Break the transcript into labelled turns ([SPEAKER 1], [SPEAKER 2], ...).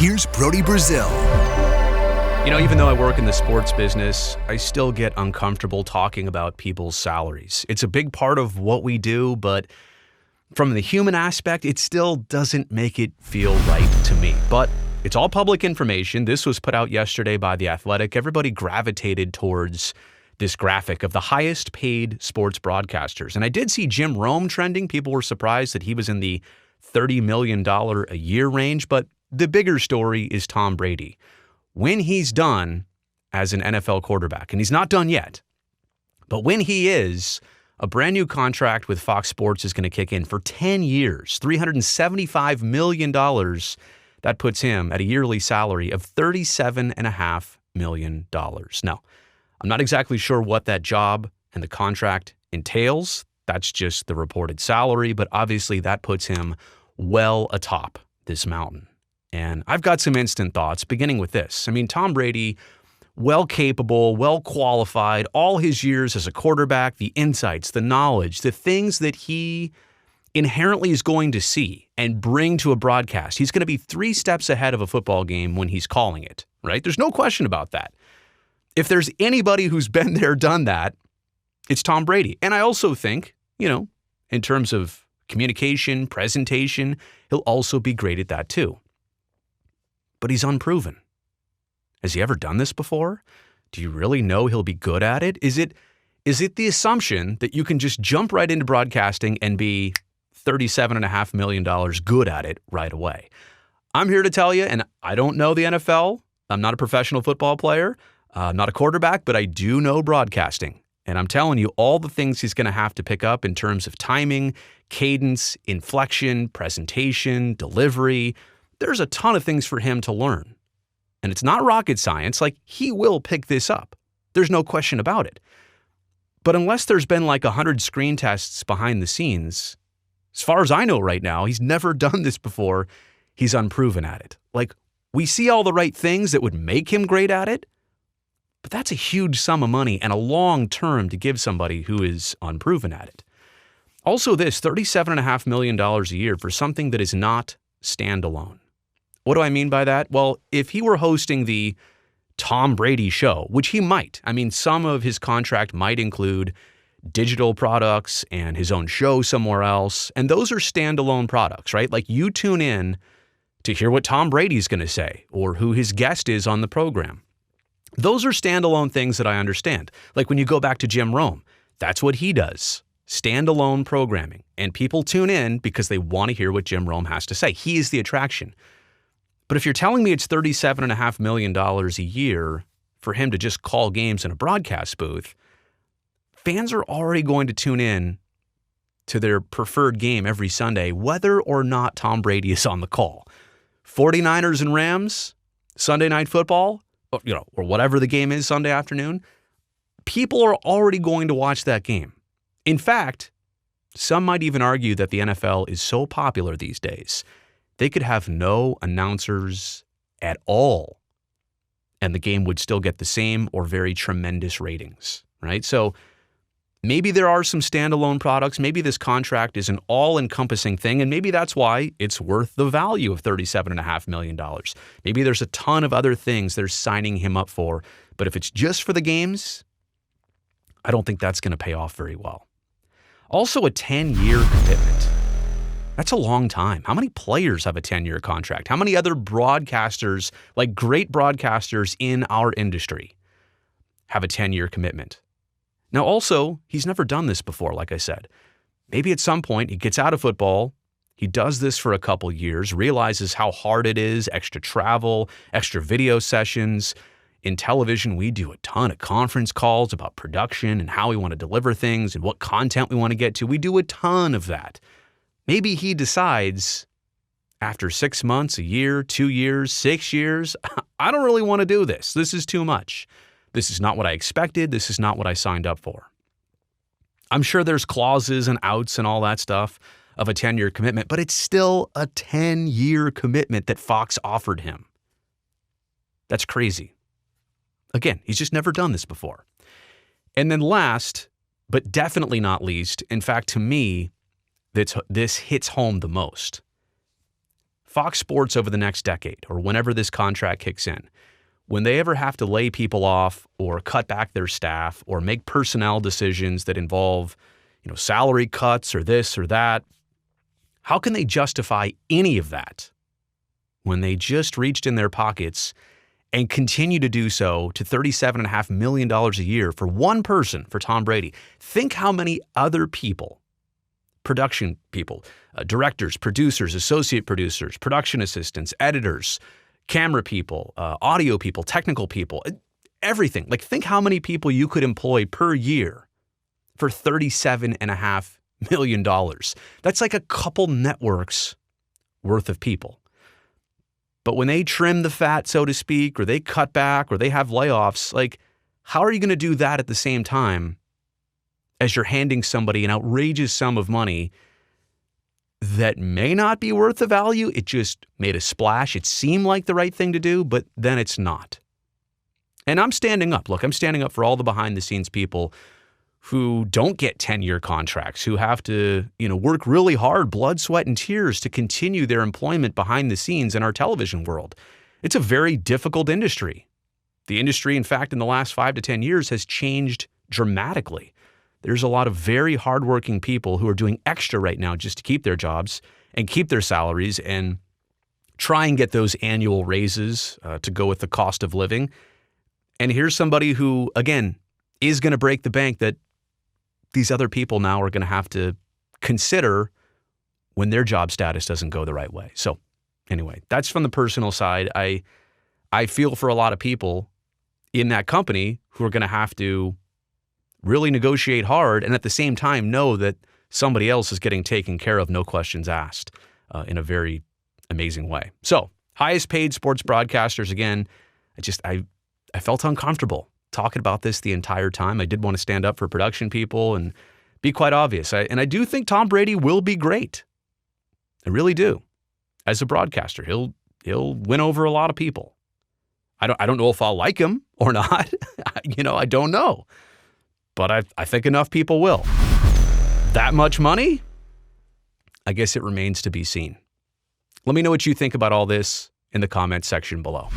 [SPEAKER 1] Here's Brody Brazil.
[SPEAKER 2] You know, even though I work in the sports business, I still get uncomfortable talking about people's salaries. It's a big part of what we do, but from the human aspect, it still doesn't make it feel right to me. But it's all public information. This was put out yesterday by The Athletic. Everybody gravitated towards this graphic of the highest paid sports broadcasters. And I did see Jim Rome trending. People were surprised that he was in the $30 million a year range. But the bigger story is Tom Brady. When he's done as an NFL quarterback, and he's not done yet, but when he is, a brand new contract with Fox Sports is going to kick in for 10 years, $375 million. That puts him at a yearly salary of $37.5 million. Now, I'm not exactly sure what that job and the contract entails. That's just the reported salary, but obviously that puts him well atop this mountain. And I've got some instant thoughts, beginning with this. I mean, Tom Brady, well capable, well qualified, all his years as a quarterback, the insights, the knowledge, the things that he inherently is going to see and bring to a broadcast. He's going to be 3 steps ahead of a football game when he's calling it, right? There's no question about that. If there's anybody who's been there, done that, it's Tom Brady. And I also think, in terms of communication, presentation, he'll also be great at that too. But he's unproven. Has he ever done this before? Do you really know he'll be good at it? Is it the assumption that you can just jump right into broadcasting and be $37.5 million good at it right away? I'm here to tell you, and I don't know the NFL. I'm not a professional football player. I'm not a quarterback, but I do know broadcasting. And I'm telling you all the things he's going to have to pick up in terms of timing, cadence, inflection, presentation, delivery. There's a ton of things for him to learn. And it's not rocket science. He will pick this up. There's no question about it. But unless there's been 100 screen tests behind the scenes, as far as I know right now, he's never done this before. He's unproven at it. We see all the right things that would make him great at it, but that's a huge sum of money and a long term to give somebody who is unproven at it. Also this, $37.5 million a year for something that is not standalone. What do I mean by that? Well, if he were hosting the Tom Brady show, which he might, some of his contract might include digital products and his own show somewhere else, and those are standalone products, right? You tune in to hear what Tom Brady's going to say or who his guest is on the program. Those are standalone things that I understand. When you go back to Jim Rome, that's what he does. Standalone programming. And people tune in because they want to hear what Jim Rome has to say. He is the attraction. But if you're telling me it's $37.5 million a year for him to just call games in a broadcast booth, fans are already going to tune in to their preferred game every Sunday, whether or not Tom Brady is on the call. 49ers and Rams, Sunday Night Football, or whatever the game is Sunday afternoon, people are already going to watch that game. In fact, some might even argue that the NFL is so popular these days, they could have no announcers at all, and the game would still get the same or very tremendous ratings, right? So maybe there are some standalone products. Maybe this contract is an all-encompassing thing, and maybe that's why it's worth the value of $37.5 million. Maybe there's a ton of other things they're signing him up for, but if it's just for the games, I don't think that's going to pay off very well. Also, a 10-year commitment. That's a long time. How many players have a 10-year contract? How many other broadcasters, great broadcasters in our industry, have a 10-year commitment? Now, also, he's never done this before, like I said. Maybe at some point he gets out of football, he does this for a couple years, realizes how hard it is, extra travel, extra video sessions. In television, we do a ton of conference calls about production and how we want to deliver things and what content we want to get to. We do a ton of that. Maybe he decides after 6 months, a year, 2 years, 6 years, I don't really want to do this. This is too much. This is not what I expected. This is not what I signed up for. I'm sure there's clauses and outs and all that stuff of a 10-year commitment, but it's still a 10-year commitment that Fox offered him. That's crazy. Again, he's just never done this before. And then last, but definitely not least, in fact, to me, this hits home the most. Fox Sports over the next decade, or whenever this contract kicks in, when they ever have to lay people off or cut back their staff or make personnel decisions that involve, salary cuts or this or that, how can they justify any of that when they just reached in their pockets and continue to do so to $37.5 million a year for one person, for Tom Brady? Think how many other people, production people, directors, producers, associate producers, production assistants, editors, camera people, audio people, technical people, everything. Like, think how many people you could employ per year for $37.5 million. That's like a couple networks worth of people. But when they trim the fat, so to speak, or they cut back, or they have layoffs, like, how are you going to do that at the same time as you're handing somebody an outrageous sum of money that may not be worth the value? It just made a splash. It seemed like the right thing to do, but then it's not. And I'm standing up. Look, I'm standing up for all the behind-the-scenes people who don't get 10-year contracts, who have to, work really hard, blood, sweat, and tears to continue their employment behind the scenes in our television world. It's a very difficult industry. The industry, in fact, in the last 5 to 10 years has changed dramatically. There's a lot of very hardworking people who are doing extra right now just to keep their jobs and keep their salaries and try and get those annual raises to go with the cost of living. And here's somebody who, again, is going to break the bank that these other people now are going to have to consider when their job status doesn't go the right way. So anyway, that's from the personal side. I feel for a lot of people in that company who are going to have to really negotiate hard and at the same time know that somebody else is getting taken care of, no questions asked, in a very amazing way. So, highest paid sports broadcasters, again, I felt uncomfortable talking about this the entire time. I did want to stand up for production people and be quite obvious. And I do think Tom Brady will be great. I really do. As a broadcaster, he'll win over a lot of people. I don't know if I'll like him or not. I don't know. But I think enough people will. That much money? I guess it remains to be seen. Let me know what you think about all this in the comments section below.